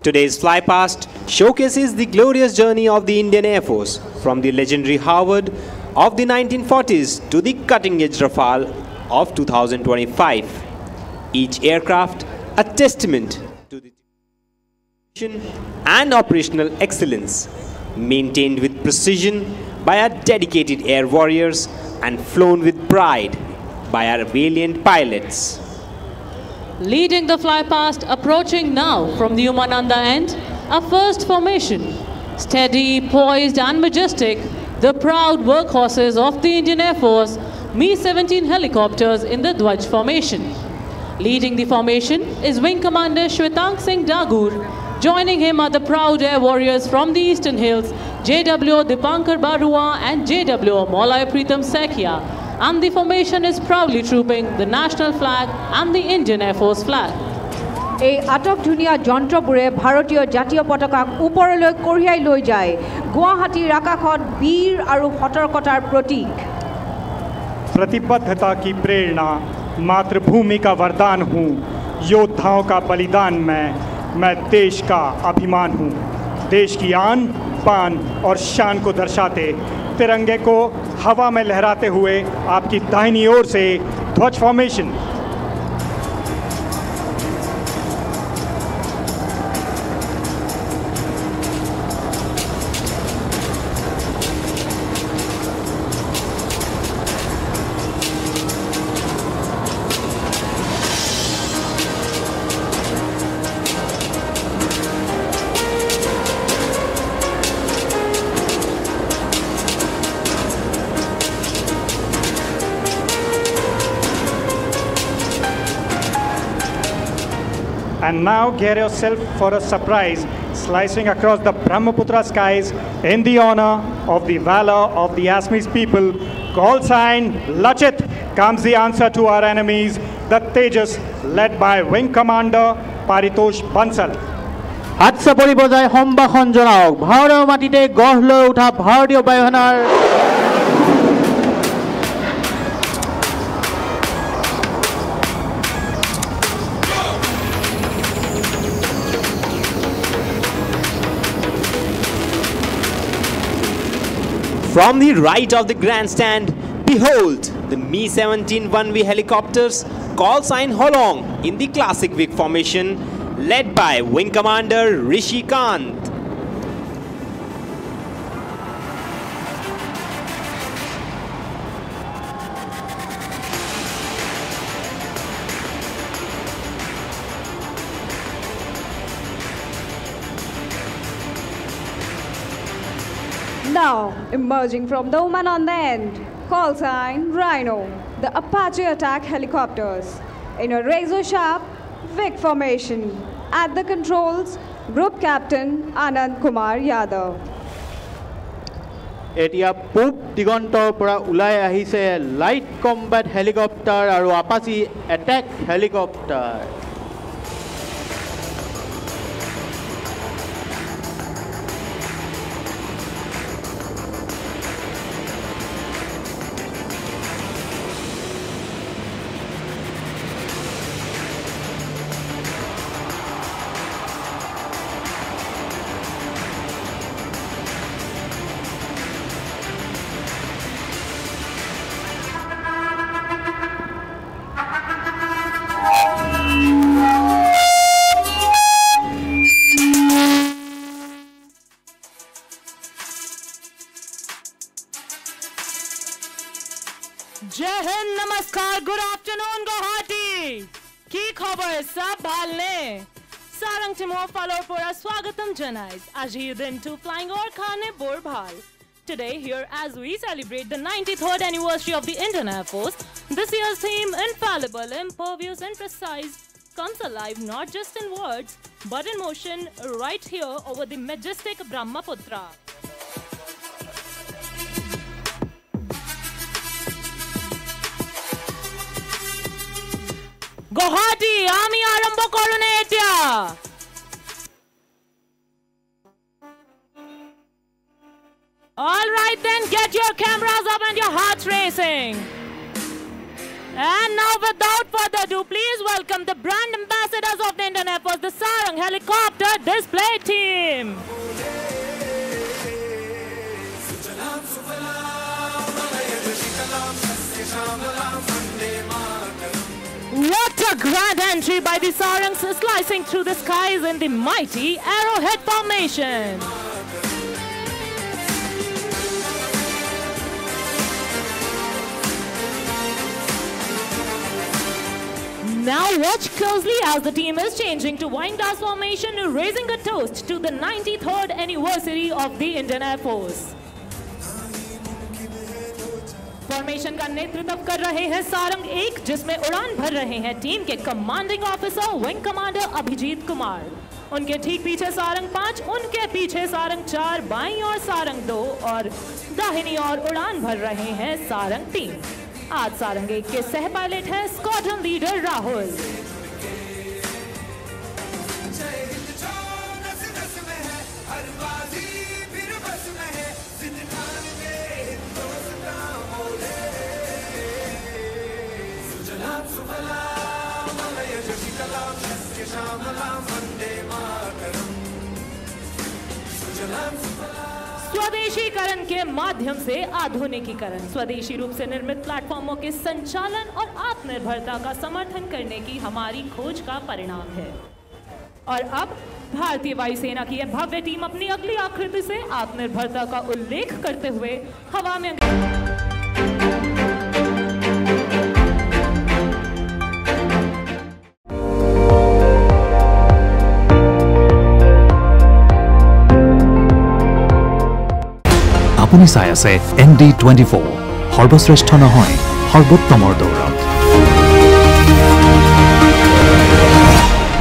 Today's Flypast showcases the glorious journey of the Indian Air Force from the legendary Harvard of the 1940s to the cutting-edge Rafale of 2025. Each aircraft a testament to the and operational excellence, maintained with precision by our dedicated air warriors and flown with pride by our valiant pilots. Leading the Flypast, approaching now from the Umananda end, a first formation. Steady, poised and majestic, the proud workhorses of the Indian Air Force, Mi-17 helicopters in the Dwaj formation. Leading the formation is Wing Commander Shwetang Singh Dagur. Joining him are the proud air warriors from the Eastern Hills, JW Dipankar Barua and JW Maulay Pritam Sekhia. And the formation is proudly trooping the national flag and the Indian Air Force flag. এই আটক ধুনিয়া যন্ত্ৰবোৰে ভাৰতীয় জাতীয় পতাকাক ওপৰলৈ কঢ়িয়াই লৈ যায় গুৱাহাটীৰ আকাশত বীৰ আৰু সতৰ্কতাৰ প্ৰতীক प्रतिबद्धता की प्रेरणा मातृभूमि का वरदान हूँ योद्धाओं का बलिदान मैं देश का अभिमान हूँ देश की आन पान और शान को दर्शाते तिरंगे को हवा में लहराते हुए आपकी दाहिनी ओर से ध्वज formation And now get yourself for a surprise, slicing across the Brahmaputra skies in the honor of the valor of the Assamese people. Call sign Lachit comes the answer to our enemies, the Tejas, led by Wing Commander Paritosh Bansal. হাতচাপৰি বজাই সম্ভাষণ জনাওক ভাৰতৰ মাটিতে গঢ় লৈ উঠা ভাৰতীয় বায়ুসেনাৰ From the right of the grandstand, behold the Mi-17 one-way helicopters, call sign Holong in the classic Vic formation, led by Wing Commander Rishi Kant. Now, emerging from the Umananda end, call sign Rhino, the Apache attack helicopters. In a razor-sharp Vic formation. At the controls, Group Captain Anand Kumar Yadav. এতিয়া পূব দিগন্তৰ পৰা ওলাই আহিছে light combat helicopter আৰু Apache এটেক helicopter जय हिंद नमस्कार गुड आफ्टरनून गुवाहाटी की खबर सब भालने सारंग टिमो फालोर पोरा स्वागतम जनाइज আজি দিন to flying or khane borbhal today here as we celebrate the 93rd anniversary of the Indian Air Force. This year's theme, infallible, impervious and precise, comes alive not just in words but in motion right here over the majestic Brahmaputra. Guwahati, ami arambho korone etya. All right then, get your cameras up and your hearts racing. And now, without further ado, please welcome the brand ambassadors of the Indian Air Force, the Sarang Helicopter Display Team. What a grand entry by the Sarangs, slicing through the skies in the mighty arrowhead formation. Now watch closely as the team is changing to wind dance formation, raising a toast to the 93rd anniversary of the Indian Air Force. Formation का नेतृत्व कर रहे हैं सारंग 1, जिसमें उड़ान भर रहे हैं टीम के commanding officer wing commander Abhijeet Kumar. उनके ठीक पीछे सारंग 5, उनके पीछे सारंग 4, बाईं ओर सारंग 2 और दाहिनी ओर उड़ान भर रहे हैं सारंग 3। आज सारंग 1 के सह पायलट हैं स्क्वाड्रन लीडर राहुल। स्वदेशीकरण के माध्यम से आधुनिकीकरण, स्वदेशी रूप से निर्मित प्लेटफॉर्मों के संचालन और आत्मनिर्भरता का समर्थन करने की हमारी खोज का परिणाम है। और अब भारतीय वायुसेना की यह भव्य टीम अपनी अगली आकृति से आत्मनिर्भरता का उल्लेख करते हुए हवा में আপুনি চাই আছে ND24 সৰ্বশ্ৰেষ্ঠ নহয় সৰ্বোত্তমৰ দৌৰ।